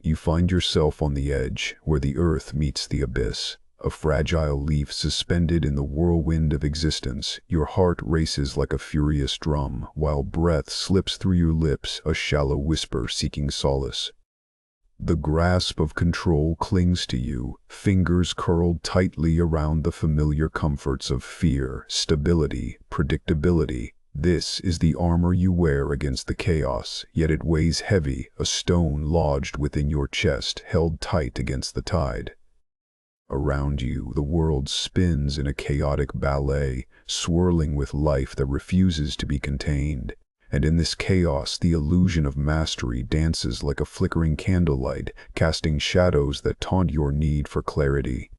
You find yourself on the edge, where the earth meets the abyss, a fragile leaf suspended in the whirlwind of existence. Your heart races like a furious drum, while breath slips through your lips, a shallow whisper seeking solace. The grasp of control clings to you, fingers curled tightly around the familiar comforts of fear, stability, predictability. This is the armor you wear against the chaos, yet it weighs heavy, a stone lodged within your chest, held tight against the tide. Around you, the world spins in a chaotic ballet, swirling with life that refuses to be contained. And in this chaos, the illusion of mastery dances like a flickering candlelight, casting shadows that taunt your need for clarity.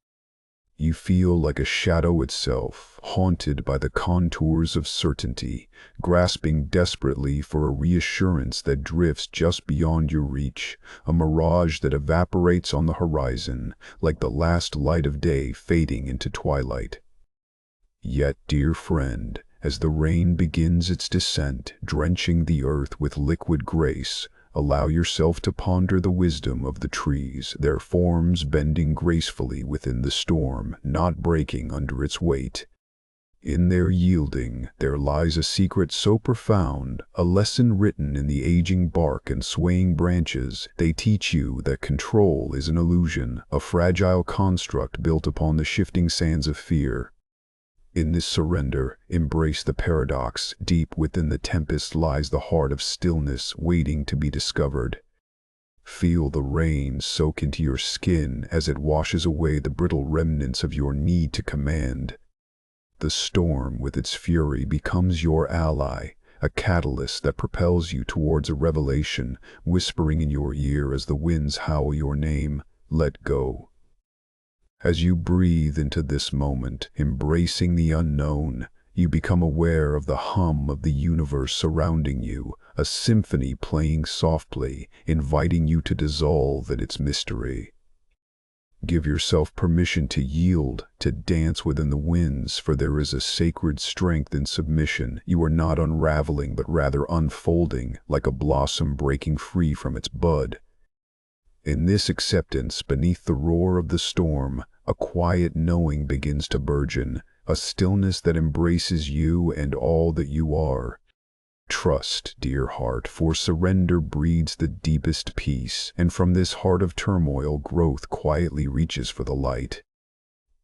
You feel like a shadow itself, haunted by the contours of certainty, grasping desperately for a reassurance that drifts just beyond your reach, a mirage that evaporates on the horizon, like the last light of day fading into twilight. Yet, dear friend, as the rain begins its descent, drenching the earth with liquid grace, allow yourself to ponder the wisdom of the trees, their forms bending gracefully within the storm, not breaking under its weight. In their yielding, there lies a secret so profound, a lesson written in the aging bark and swaying branches. They teach you that control is an illusion, a fragile construct built upon the shifting sands of fear. In this surrender, embrace the paradox. Deep within the tempest lies the heart of stillness, waiting to be discovered. Feel the rain soak into your skin as it washes away the brittle remnants of your need to command. The storm, with its fury, becomes your ally, a catalyst that propels you towards a revelation, whispering in your ear as the winds howl your name, "Let go." As you breathe into this moment, embracing the unknown, you become aware of the hum of the universe surrounding you, a symphony playing softly, inviting you to dissolve in its mystery. Give yourself permission to yield, to dance within the winds, for there is a sacred strength in submission. You are not unraveling, but rather unfolding, like a blossom breaking free from its bud. In this acceptance, beneath the roar of the storm, a quiet knowing begins to burgeon, a stillness that embraces you and all that you are. Trust, dear heart, for surrender breeds the deepest peace, and from this heart of turmoil growth quietly reaches for the light.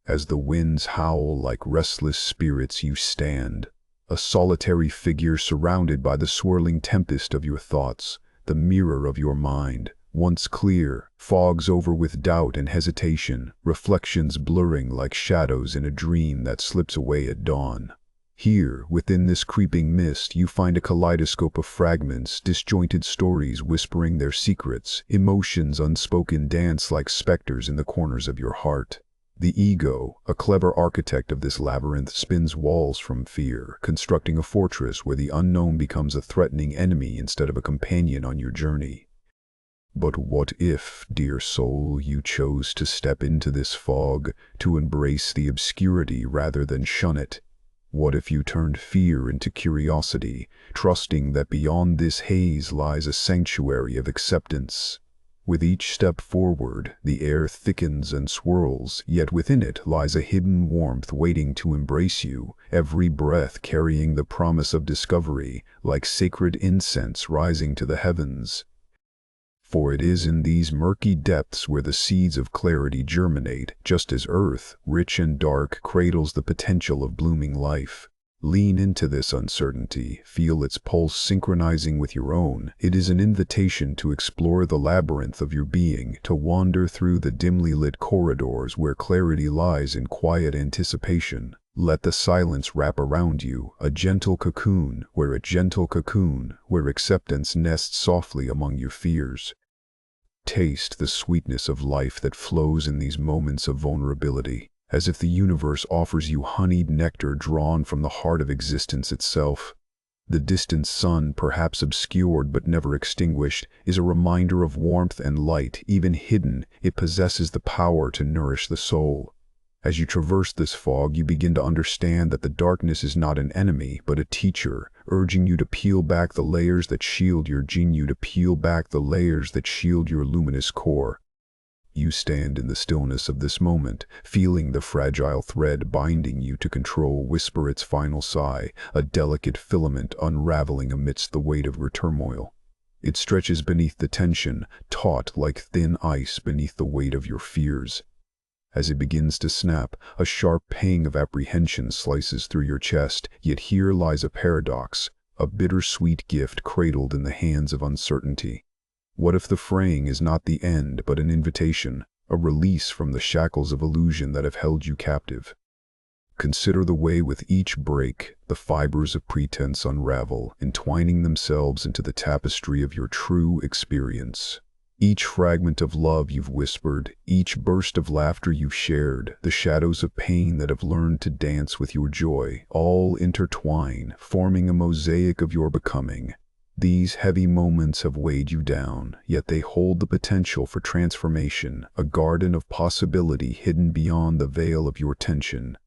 As the winds howl like restless spirits, you stand, a solitary figure surrounded by the swirling tempest of your thoughts, the mirror of your mind. Once clear, fogs over with doubt and hesitation, reflections blurring like shadows in a dream that slips away at dawn. Here, within this creeping mist, you find a kaleidoscope of fragments, disjointed stories whispering their secrets, emotions unspoken dance like specters in the corners of your heart. The ego, a clever architect of this labyrinth, spins walls from fear, constructing a fortress where the unknown becomes a threatening enemy instead of a companion on your journey. But what if, dear soul, you chose to step into this fog, to embrace the obscurity rather than shun it? What if you turned fear into curiosity, trusting that beyond this haze lies a sanctuary of acceptance? With each step forward, the air thickens and swirls, yet within it lies a hidden warmth waiting to embrace you, every breath carrying the promise of discovery, like sacred incense rising to the heavens. For it is in these murky depths where the seeds of clarity germinate, just as earth, rich and dark, cradles the potential of blooming life. Lean into this uncertainty, feel its pulse synchronizing with your own. It is an invitation to explore the labyrinth of your being, to wander through the dimly lit corridors where clarity lies in quiet anticipation. Let the silence wrap around you, a gentle cocoon where acceptance nests softly among your fears. Taste the sweetness of life that flows in these moments of vulnerability, as if the universe offers you honeyed nectar drawn from the heart of existence itself. The distant sun, perhaps obscured but never extinguished, is a reminder of warmth and light. Even hidden, it possesses the power to nourish the soul. As you traverse this fog, you begin to understand that the darkness is not an enemy, but a teacher, urging you to peel back the layers that shield your gene, to peel back the layers that shield your luminous core. You stand in the stillness of this moment, feeling the fragile thread binding you to control whisper its final sigh, a delicate filament unraveling amidst the weight of your turmoil. It stretches beneath the tension, taut like thin ice beneath the weight of your fears. As it begins to snap, a sharp pang of apprehension slices through your chest, yet here lies a paradox, a bittersweet gift cradled in the hands of uncertainty. What if the fraying is not the end, but an invitation, a release from the shackles of illusion that have held you captive? Consider the way with each break, the fibers of pretense unravel, entwining themselves into the tapestry of your true experience. Each fragment of love you've whispered, each burst of laughter you've shared, the shadows of pain that have learned to dance with your joy, all intertwine, forming a mosaic of your becoming. These heavy moments have weighed you down, yet they hold the potential for transformation, a garden of possibility hidden beyond the veil of your tension.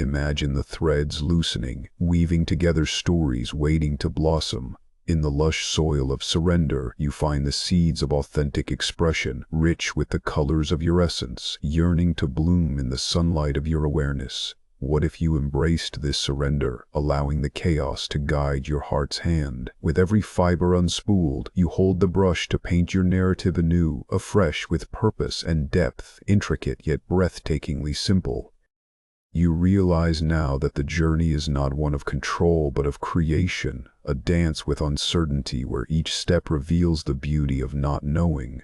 Imagine the threads loosening, weaving together stories waiting to blossom. In the lush soil of surrender, you find the seeds of authentic expression, rich with the colors of your essence, yearning to bloom in the sunlight of your awareness. What if you embraced this surrender, allowing the chaos to guide your heart's hand? With every fiber unspooled, you hold the brush to paint your narrative anew, afresh with purpose and depth, intricate yet breathtakingly simple. You realize now that the journey is not one of control but of creation, a dance with uncertainty where each step reveals the beauty of not knowing.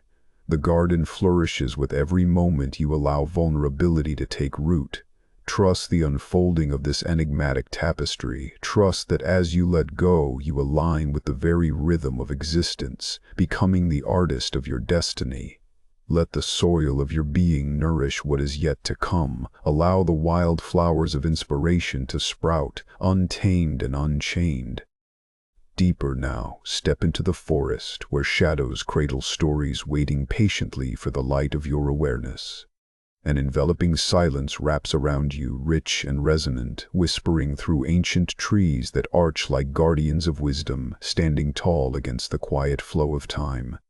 The garden flourishes with every moment you allow vulnerability to take root. Trust the unfolding of this enigmatic tapestry. Trust that as you let go, you align with the very rhythm of existence, becoming the artist of your destiny. Let the soil of your being nourish what is yet to come. Allow the wild flowers of inspiration to sprout, untamed and unchained. Deeper now, step into the forest, where shadows cradle stories waiting patiently for the light of your awareness. An enveloping silence wraps around you, rich and resonant, whispering through ancient trees that arch like guardians of wisdom, standing tall against the quiet flow of time.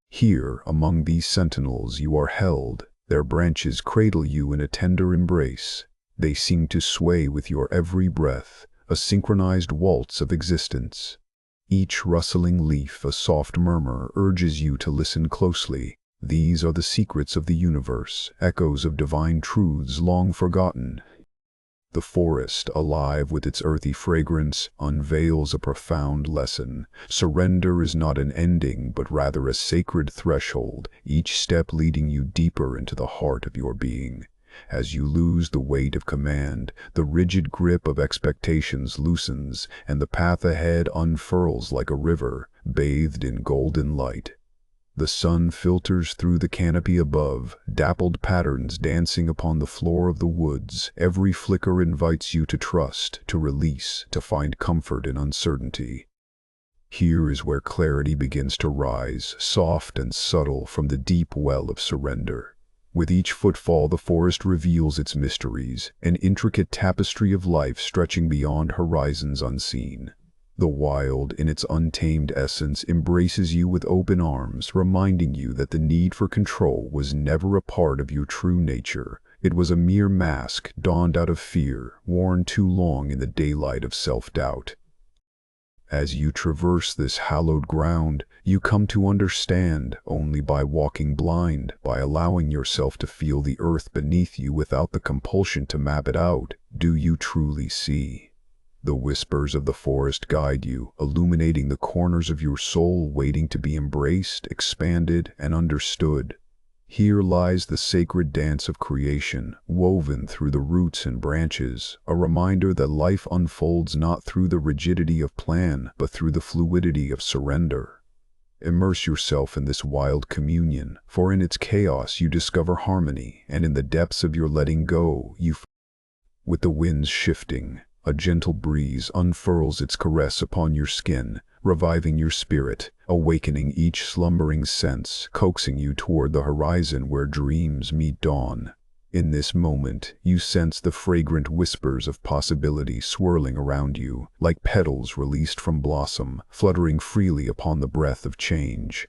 Here, among these sentinels, you are held. Their branches cradle you in a tender embrace. They seem to sway with your every breath, a synchronized waltz of existence. Each rustling leaf, a soft murmur, urges you to listen closely. These are the secrets of the universe, echoes of divine truths long forgotten. The forest, alive with its earthy fragrance, unveils a profound lesson. Surrender is not an ending, but rather a sacred threshold, each step leading you deeper into the heart of your being. As you lose the weight of command, the rigid grip of expectations loosens, and the path ahead unfurls like a river, bathed in golden light. The sun filters through the canopy above, dappled patterns dancing upon the floor of the woods. Every flicker invites you to trust, to release, to find comfort in uncertainty. Here is where clarity begins to rise, soft and subtle from the deep well of surrender. With each footfall, the forest reveals its mysteries, an intricate tapestry of life stretching beyond horizons unseen. The wild, in its untamed essence, embraces you with open arms, reminding you that the need for control was never a part of your true nature. It was a mere mask, donned out of fear, worn too long in the daylight of self-doubt. As you traverse this hallowed ground, you come to understand, only by walking blind, by allowing yourself to feel the earth beneath you without the compulsion to map it out, do you truly see. The whispers of the forest guide you, illuminating the corners of your soul waiting to be embraced, expanded, and understood. Here lies the sacred dance of creation, woven through the roots and branches, a reminder that life unfolds not through the rigidity of plan, but through the fluidity of surrender. Immerse yourself in this wild communion, for in its chaos you discover harmony, and in the depths of your letting go, with the winds shifting, a gentle breeze unfurls its caress upon your skin, reviving your spirit, awakening each slumbering sense, coaxing you toward the horizon where dreams meet dawn. In this moment, you sense the fragrant whispers of possibility swirling around you, like petals released from blossom, fluttering freely upon the breath of change.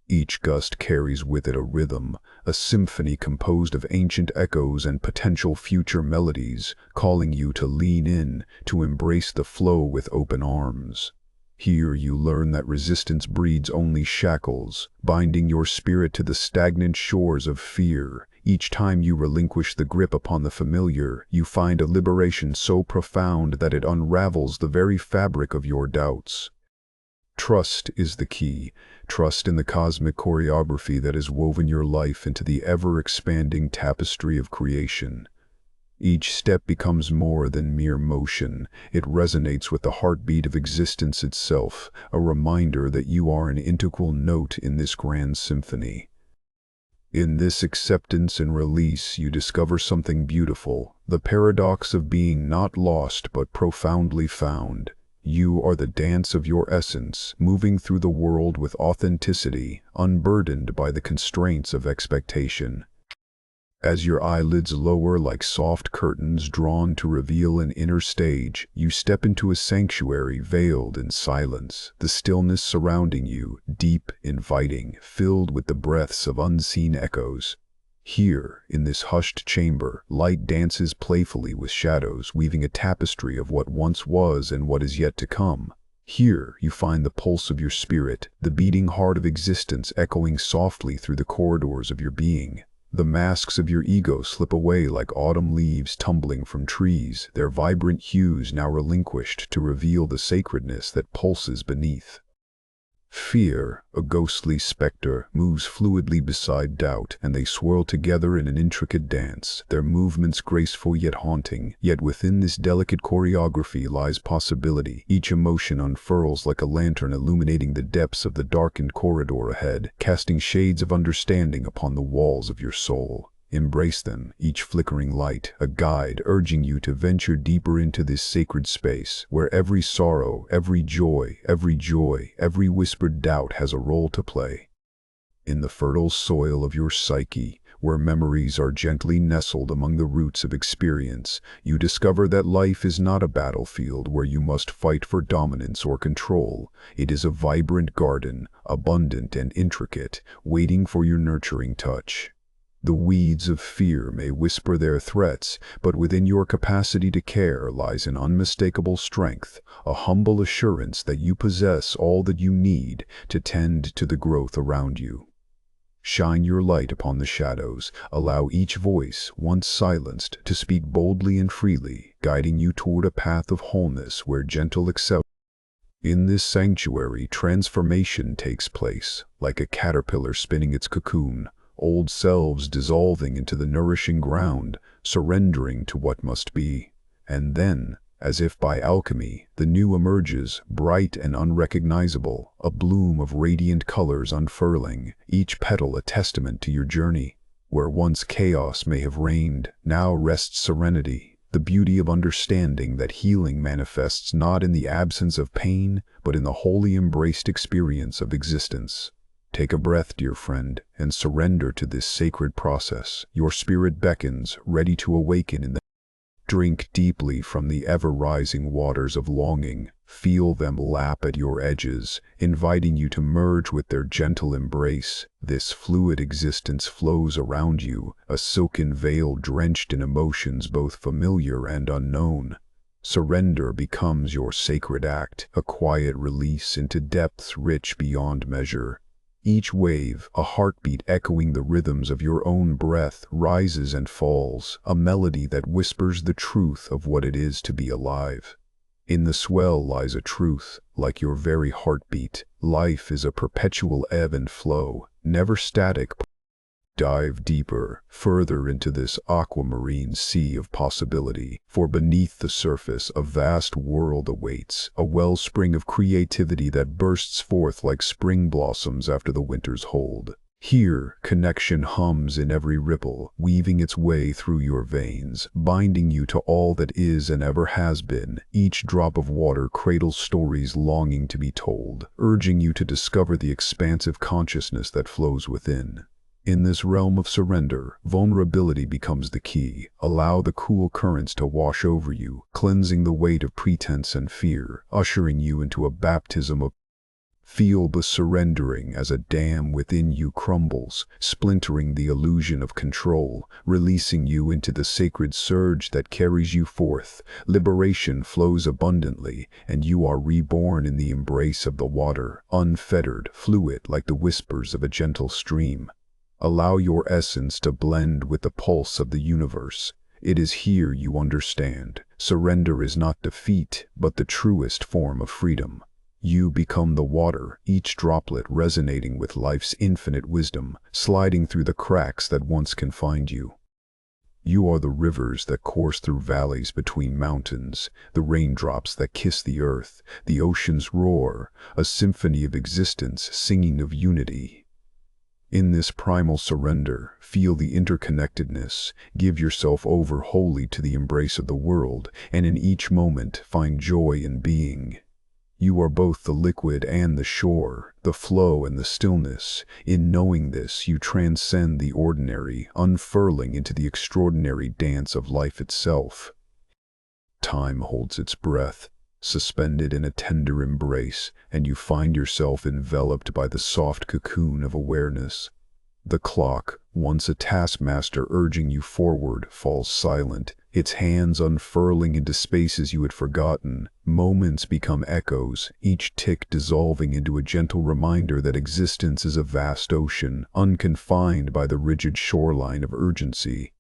Each gust carries with it a rhythm, a symphony composed of ancient echoes and potential future melodies, calling you to lean in, to embrace the flow with open arms. Here you learn that resistance breeds only shackles, binding your spirit to the stagnant shores of fear. Each time you relinquish the grip upon the familiar, you find a liberation so profound that it unravels the very fabric of your doubts. Trust is the key. Trust in the cosmic choreography that has woven your life into the ever-expanding tapestry of creation. Each step becomes more than mere motion. It resonates with the heartbeat of existence itself, a reminder that you are an integral note in this grand symphony. In this acceptance and release, you discover something beautiful, the paradox of being not lost but profoundly found. You are the dance of your essence, moving through the world with authenticity, unburdened by the constraints of expectation. As your eyelids lower like soft curtains drawn to reveal an inner stage, you step into a sanctuary veiled in silence, the stillness surrounding you, deep, inviting, filled with the breaths of unseen echoes. Here, in this hushed chamber, light dances playfully with shadows, weaving a tapestry of what once was and what is yet to come. Here, you find the pulse of your spirit, the beating heart of existence echoing softly through the corridors of your being. The masks of your ego slip away like autumn leaves tumbling from trees, their vibrant hues now relinquished to reveal the sacredness that pulses beneath. Fear, a ghostly specter, moves fluidly beside doubt, and they swirl together in an intricate dance, their movements graceful yet haunting. Yet within this delicate choreography lies possibility. Each emotion unfurls like a lantern illuminating the depths of the darkened corridor ahead, casting shades of understanding upon the walls of your soul. Embrace them, each flickering light, a guide urging you to venture deeper into this sacred space, where every sorrow, every joy, every whispered doubt has a role to play. In the fertile soil of your psyche, where memories are gently nestled among the roots of experience, you discover that life is not a battlefield where you must fight for dominance or control. It is a vibrant garden, abundant and intricate, waiting for your nurturing touch. The weeds of fear may whisper their threats, but within your capacity to care lies an unmistakable strength, a humble assurance that you possess all that you need to tend to the growth around you. Shine your light upon the shadows, allow each voice, once silenced, to speak boldly and freely, guiding you toward a path of wholeness where gentle acceptance. In this sanctuary, transformation takes place, like a caterpillar spinning its cocoon, old selves dissolving into the nourishing ground, surrendering to what must be. And then, as if by alchemy, the new emerges, bright and unrecognizable, a bloom of radiant colors unfurling, each petal a testament to your journey. Where once chaos may have reigned, now rests serenity, the beauty of understanding that healing manifests not in the absence of pain, but in the wholly embraced experience of existence. Take a breath, dear friend, and surrender to this sacred process. Your spirit beckons, ready to awaken in the Drink deeply from the ever-rising waters of longing. Feel them lap at your edges, inviting you to merge with their gentle embrace. This fluid existence flows around you, a silken veil drenched in emotions both familiar and unknown. Surrender becomes your sacred act, a quiet release into depths rich beyond measure. Each wave, a heartbeat echoing the rhythms of your own breath, rises and falls, a melody that whispers the truth of what it is to be alive. In the swell lies a truth, like your very heartbeat. Life is a perpetual ebb and flow, never static. Dive deeper, further into this aquamarine sea of possibility, for beneath the surface a vast world awaits, a wellspring of creativity that bursts forth like spring blossoms after the winter's hold. Here, connection hums in every ripple, weaving its way through your veins, binding you to all that is and ever has been. Each drop of water cradles stories longing to be told, urging you to discover the expansive consciousness that flows within. In this realm of surrender, vulnerability becomes the key. Allow the cool currents to wash over you, cleansing the weight of pretense and fear, ushering you into a baptism of feel the surrendering as a dam within you crumbles, splintering the illusion of control, releasing you into the sacred surge that carries you forth. Liberation flows abundantly, and you are reborn in the embrace of the water, unfettered, fluid like the whispers of a gentle stream. Allow your essence to blend with the pulse of the universe. It is here you understand. Surrender is not defeat, but the truest form of freedom. You become the water, each droplet resonating with life's infinite wisdom, sliding through the cracks that once confined you. You are the rivers that course through valleys between mountains, the raindrops that kiss the earth, the ocean's roar, a symphony of existence singing of unity. In this primal surrender, feel the interconnectedness, give yourself over wholly to the embrace of the world, and in each moment find joy in being. You are both the liquid and the shore, the flow and the stillness. In knowing this, you transcend the ordinary, unfurling into the extraordinary dance of life itself. Time holds its breath, suspended in a tender embrace, and you find yourself enveloped by the soft cocoon of awareness. The clock, once a taskmaster urging you forward, falls silent, its hands unfurling into spaces you had forgotten. Moments become echoes, each tick dissolving into a gentle reminder that existence is a vast ocean, unconfined by the rigid shoreline of urgency.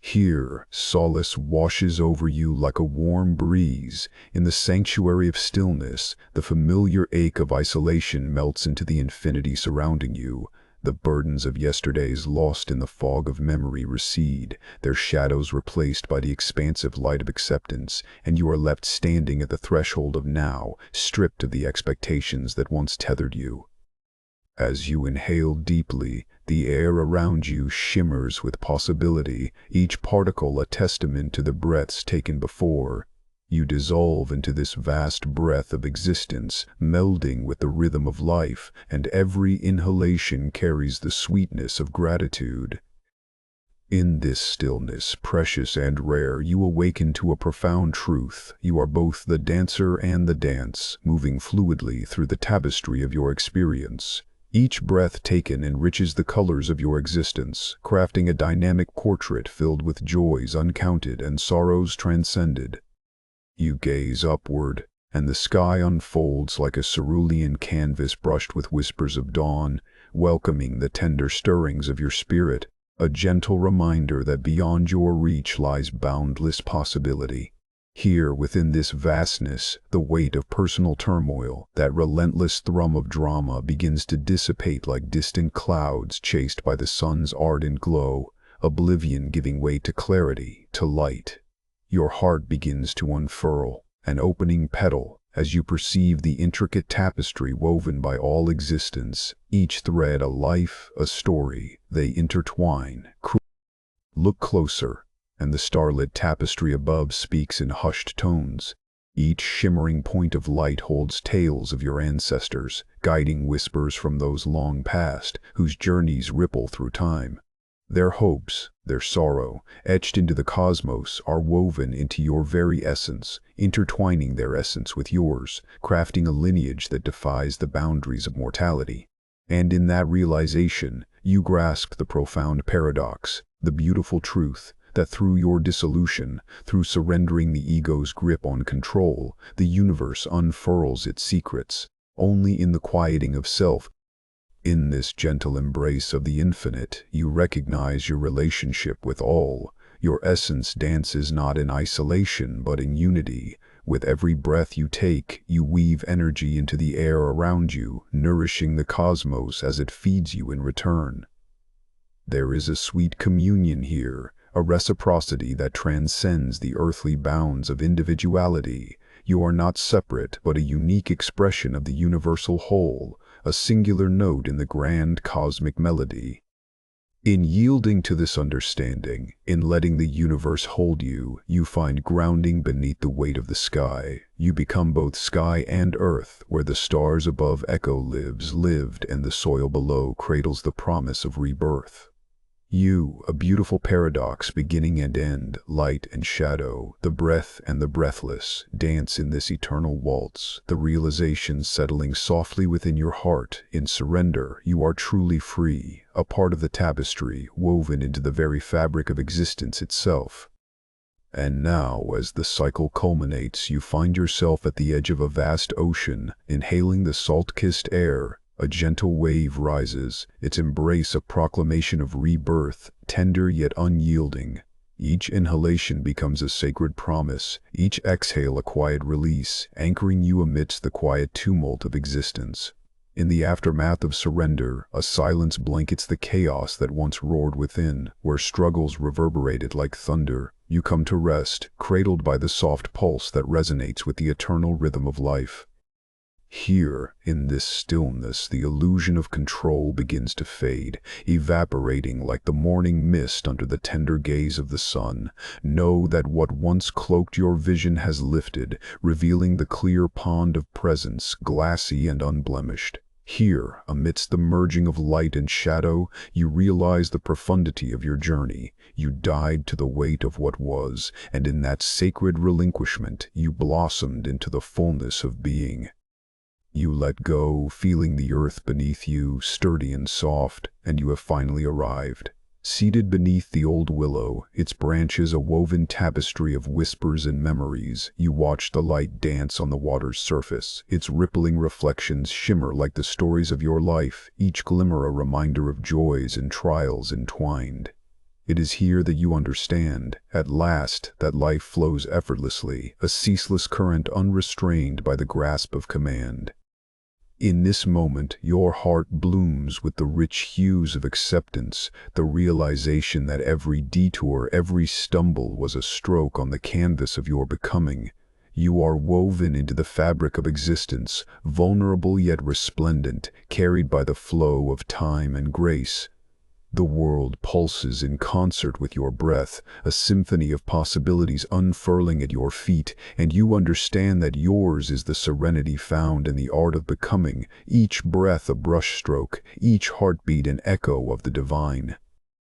Here, solace washes over you like a warm breeze. In the sanctuary of stillness, the familiar ache of isolation melts into the infinity surrounding you. The burdens of yesterdays lost in the fog of memory recede, their shadows replaced by the expansive light of acceptance, and you are left standing at the threshold of now, stripped of the expectations that once tethered you. As you inhale deeply, the air around you shimmers with possibility, each particle a testament to the breaths taken before. You dissolve into this vast breath of existence, melding with the rhythm of life, and every inhalation carries the sweetness of gratitude. In this stillness, precious and rare, you awaken to a profound truth. You are both the dancer and the dance, moving fluidly through the tapestry of your experience. Each breath taken enriches the colors of your existence, crafting a dynamic portrait filled with joys uncounted and sorrows transcended. You gaze upward, and the sky unfolds like a cerulean canvas brushed with whispers of dawn, welcoming the tender stirrings of your spirit, a gentle reminder that beyond your reach lies boundless possibility. Here, within this vastness, the weight of personal turmoil, that relentless thrum of drama, begins to dissipate like distant clouds chased by the sun's ardent glow, oblivion giving way to clarity, to light. Your heart begins to unfurl, an opening petal, as you perceive the intricate tapestry woven by all existence, each thread a life, a story. They intertwine. Look closer, and the starlit tapestry above speaks in hushed tones. Each shimmering point of light holds tales of your ancestors, guiding whispers from those long past, whose journeys ripple through time. Their hopes, their sorrow, etched into the cosmos, are woven into your very essence, intertwining their essence with yours, crafting a lineage that defies the boundaries of mortality. And in that realization, you grasp the profound paradox, the beautiful truth, that through your dissolution, through surrendering the ego's grip on control, the universe unfurls its secrets. Only in the quieting of self, in this gentle embrace of the infinite, you recognize your relationship with all. Your essence dances not in isolation but in unity. With every breath you take, you weave energy into the air around you, nourishing the cosmos as it feeds you in return. There is a sweet communion here, a reciprocity that transcends the earthly bounds of individuality. You are not separate but a unique expression of the universal whole, a singular note in the grand cosmic melody. In yielding to this understanding, in letting the universe hold you, you find grounding beneath the weight of the sky. You become both sky and earth, where the stars above echo lived, and the soil below cradles the promise of rebirth. You, a beautiful paradox, beginning and end, light and shadow, the breath and the breathless, dance in this eternal waltz, the realization settling softly within your heart. In surrender, you are truly free, a part of the tapestry, woven into the very fabric of existence itself. And now, as the cycle culminates, you find yourself at the edge of a vast ocean, inhaling the salt-kissed air. A gentle wave rises, its embrace a proclamation of rebirth, tender yet unyielding. Each inhalation becomes a sacred promise, each exhale a quiet release, anchoring you amidst the quiet tumult of existence. In the aftermath of surrender, a silence blankets the chaos that once roared within, where struggles reverberated like thunder. You come to rest, cradled by the soft pulse that resonates with the eternal rhythm of life. Here, in this stillness, the illusion of control begins to fade, evaporating like the morning mist under the tender gaze of the sun. Know that what once cloaked your vision has lifted, revealing the clear pond of presence, glassy and unblemished. Here, amidst the merging of light and shadow, you realize the profundity of your journey. You died to the weight of what was, and in that sacred relinquishment, you blossomed into the fullness of being. You let go, feeling the earth beneath you, sturdy and soft, and you have finally arrived. Seated beneath the old willow, its branches a woven tapestry of whispers and memories, you watch the light dance on the water's surface. Its rippling reflections shimmer like the stories of your life, each glimmer a reminder of joys and trials entwined. It is here that you understand, at last, that life flows effortlessly, a ceaseless current unrestrained by the grasp of command. In this moment, your heart blooms with the rich hues of acceptance, the realization that every detour, every stumble was a stroke on the canvas of your becoming. You are woven into the fabric of existence, vulnerable yet resplendent, carried by the flow of time and grace. The world pulses in concert with your breath, a symphony of possibilities unfurling at your feet, and you understand that yours is the serenity found in the art of becoming, each breath a brushstroke, each heartbeat an echo of the divine.